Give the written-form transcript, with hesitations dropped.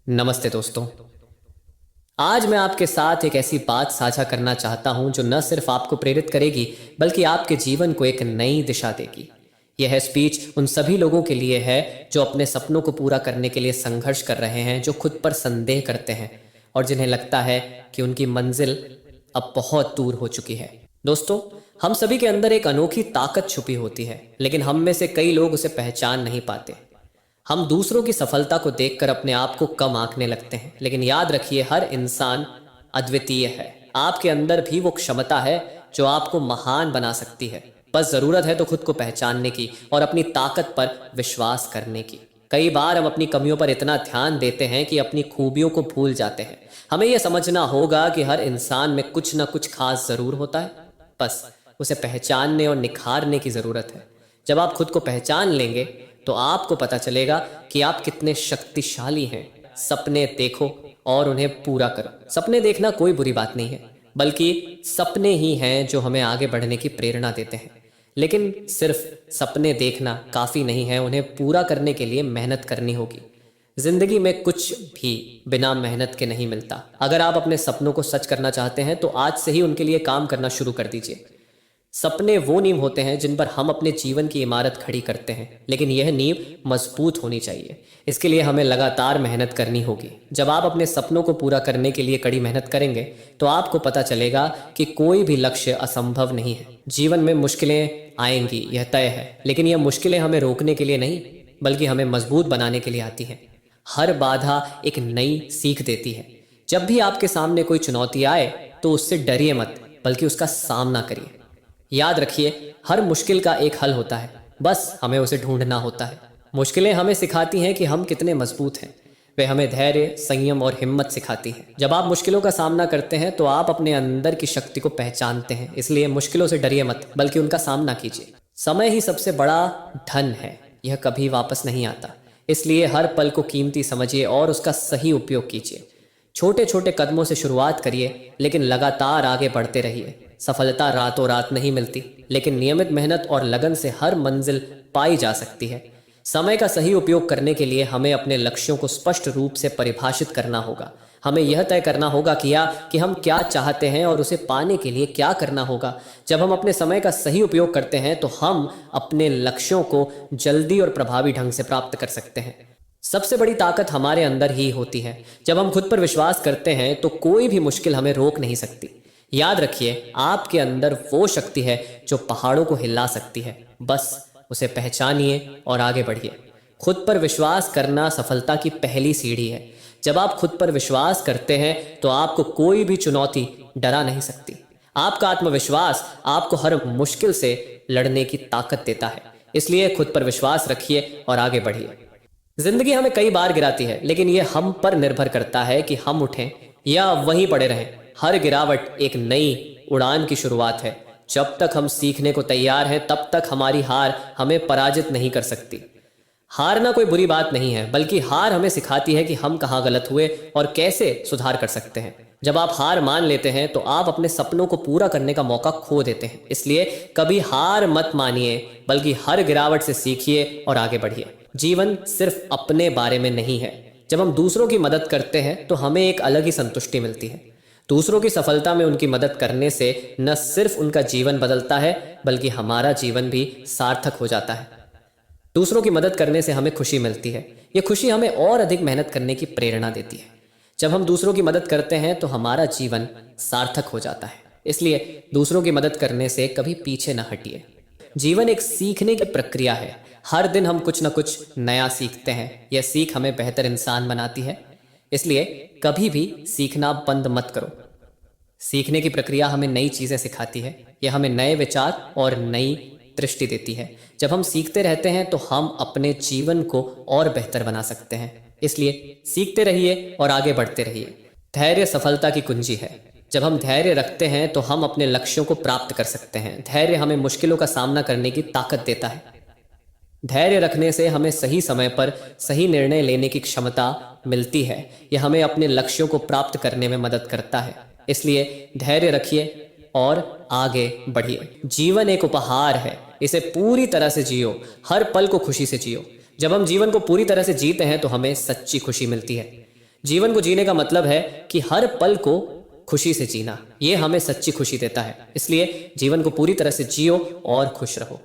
नमस्ते दोस्तों। आज मैं आपके साथ एक ऐसी बात साझा करना चाहता हूं जो न सिर्फ आपको प्रेरित करेगी बल्कि आपके जीवन को एक नई दिशा देगी। यह स्पीच उन सभी लोगों के लिए है जो अपने सपनों को पूरा करने के लिए संघर्ष कर रहे हैं, जो खुद पर संदेह करते हैं और जिन्हें लगता है कि उनकी मंजिल अब बहुत दूर हो चुकी है। दोस्तों, हम सभी के अंदर एक अनोखी ताकत छुपी होती है, लेकिन हम में से कई लोग उसे पहचान नहीं पाते। हम दूसरों की सफलता को देखकर अपने आप को कम आंकने लगते हैं, लेकिन याद रखिए, हर इंसान अद्वितीय है। आपके अंदर भी वो क्षमता है जो आपको महान बना सकती है। बस जरूरत है तो खुद को पहचानने की और अपनी ताकत पर विश्वास करने की। कई बार हम अपनी कमियों पर इतना ध्यान देते हैं कि अपनी खूबियों को भूल जाते हैं। हमें यह समझना होगा कि हर इंसान में कुछ ना कुछ खास जरूर होता है, बस उसे पहचानने और निखारने की जरूरत है। जब आप खुद को पहचान लेंगे तो आपको पता चलेगा कि आप कितने शक्तिशाली हैं। सपने देखो और उन्हें पूरा करो। सपने देखना कोई बुरी बात नहीं है, बल्कि सपने ही हैं जो हमें आगे बढ़ने की प्रेरणा देते हैं। लेकिन सिर्फ सपने देखना काफ़ी नहीं है, उन्हें पूरा करने के लिए मेहनत करनी होगी। जिंदगी में कुछ भी बिना मेहनत के नहीं मिलता। अगर आप अपने सपनों को सच करना चाहते हैं तो आज से ही उनके लिए काम करना शुरू कर दीजिए। सपने वो नींव होते हैं जिन पर हम अपने जीवन की इमारत खड़ी करते हैं, लेकिन यह नींव मजबूत होनी चाहिए। इसके लिए हमें लगातार मेहनत करनी होगी। जब आप अपने सपनों को पूरा करने के लिए कड़ी मेहनत करेंगे तो आपको पता चलेगा कि कोई भी लक्ष्य असंभव नहीं है। जीवन में मुश्किलें आएंगी, यह तय है, लेकिन यह मुश्किलें हमें रोकने के लिए नहीं बल्कि हमें मजबूत बनाने के लिए आती हैं। हर बाधा एक नई सीख देती है। जब भी आपके सामने कोई चुनौती आए तो उससे डरिए मत, बल्कि उसका सामना करिए। याद रखिए, हर मुश्किल का एक हल होता है, बस हमें उसे ढूंढना होता है। मुश्किलें हमें सिखाती हैं कि हम कितने मजबूत हैं। वे हमें धैर्य, संयम और हिम्मत सिखाती हैं। जब आप मुश्किलों का सामना करते हैं तो आप अपने अंदर की शक्ति को पहचानते हैं। इसलिए मुश्किलों से डरिए मत, बल्कि उनका सामना कीजिए। समय ही सबसे बड़ा धन है, यह कभी वापस नहीं आता। इसलिए हर पल को कीमती समझिए और उसका सही उपयोग कीजिए। छोटे छोटे कदमों से शुरुआत करिए, लेकिन लगातार आगे बढ़ते रहिए। सफलता रातों रात नहीं मिलती, लेकिन नियमित मेहनत और लगन से हर मंजिल पाई जा सकती है। समय का सही उपयोग करने के लिए हमें अपने लक्ष्यों को स्पष्ट रूप से परिभाषित करना होगा। हमें यह तय करना होगा कि हम क्या चाहते हैं और उसे पाने के लिए क्या करना होगा। जब हम अपने समय का सही उपयोग करते हैं तो हम अपने लक्ष्यों को जल्दी और प्रभावी ढंग से प्राप्त कर सकते हैं। सबसे बड़ी ताकत हमारे अंदर ही होती है। जब हम खुद पर विश्वास करते हैं तो कोई भी मुश्किल हमें रोक नहीं सकती। याद रखिए, आपके अंदर वो शक्ति है जो पहाड़ों को हिला सकती है। बस उसे पहचानिए और आगे बढ़िए। खुद पर विश्वास करना सफलता की पहली सीढ़ी है। जब आप खुद पर विश्वास करते हैं तो आपको कोई भी चुनौती डरा नहीं सकती। आपका आत्मविश्वास आपको हर मुश्किल से लड़ने की ताकत देता है। इसलिए खुद पर विश्वास रखिए और आगे बढ़िए। जिंदगी हमें कई बार गिराती है, लेकिन यह हम पर निर्भर करता है कि हम उठें या वहीं पड़े रहें। हर गिरावट एक नई उड़ान की शुरुआत है। जब तक हम सीखने को तैयार हैं, तब तक हमारी हार हमें पराजित नहीं कर सकती। हारना कोई बुरी बात नहीं है, बल्कि हार हमें सिखाती है कि हम कहाँ गलत हुए और कैसे सुधार कर सकते हैं। जब आप हार मान लेते हैं तो आप अपने सपनों को पूरा करने का मौका खो देते हैं। इसलिए कभी हार मत मानिए, बल्कि हर गिरावट से सीखिए और आगे बढ़िए। जीवन सिर्फ अपने बारे में नहीं है। जब हम दूसरों की मदद करते हैं तो हमें एक अलग ही संतुष्टि मिलती है। दूसरों की सफलता में उनकी मदद करने से न सिर्फ उनका जीवन बदलता है, बल्कि हमारा जीवन भी सार्थक हो जाता है। दूसरों की मदद करने से हमें खुशी मिलती है। ये खुशी हमें और अधिक मेहनत करने की प्रेरणा देती है। जब हम दूसरों की मदद करते हैं तो हमारा जीवन सार्थक हो जाता है। इसलिए दूसरों की मदद करने से कभी पीछे न हटिए। जीवन एक सीखने की प्रक्रिया है। हर दिन हम कुछ न कुछ नया सीखते हैं। यह सीख हमें बेहतर इंसान बनाती है। इसलिए कभी भी सीखना बंद मत करो। सीखने की प्रक्रिया हमें नई चीजें सिखाती है। यह हमें नए विचार और नई दृष्टि देती है। जब हम सीखते रहते हैं तो हम अपने जीवन को और बेहतर बना सकते हैं। इसलिए सीखते रहिए और आगे बढ़ते रहिए। धैर्य सफलता की कुंजी है। जब हम धैर्य रखते हैं तो हम अपने लक्ष्यों को प्राप्त कर सकते हैं। धैर्य हमें मुश्किलों का सामना करने की ताकत देता है। धैर्य रखने से हमें सही समय पर सही निर्णय लेने की क्षमता मिलती है। यह हमें अपने लक्ष्यों को प्राप्त करने में मदद करता है। इसलिए धैर्य रखिए और आगे बढ़िए। जीवन एक उपहार है, इसे पूरी तरह से जियो। हर पल को खुशी से जियो। जब हम जीवन को पूरी तरह से जीते हैं तो हमें सच्ची खुशी मिलती है। जीवन को जीने का मतलब है कि हर पल को खुशी से जीना। यह हमें सच्ची खुशी देता है। इसलिए जीवन को पूरी तरह से जियो और खुश रहो।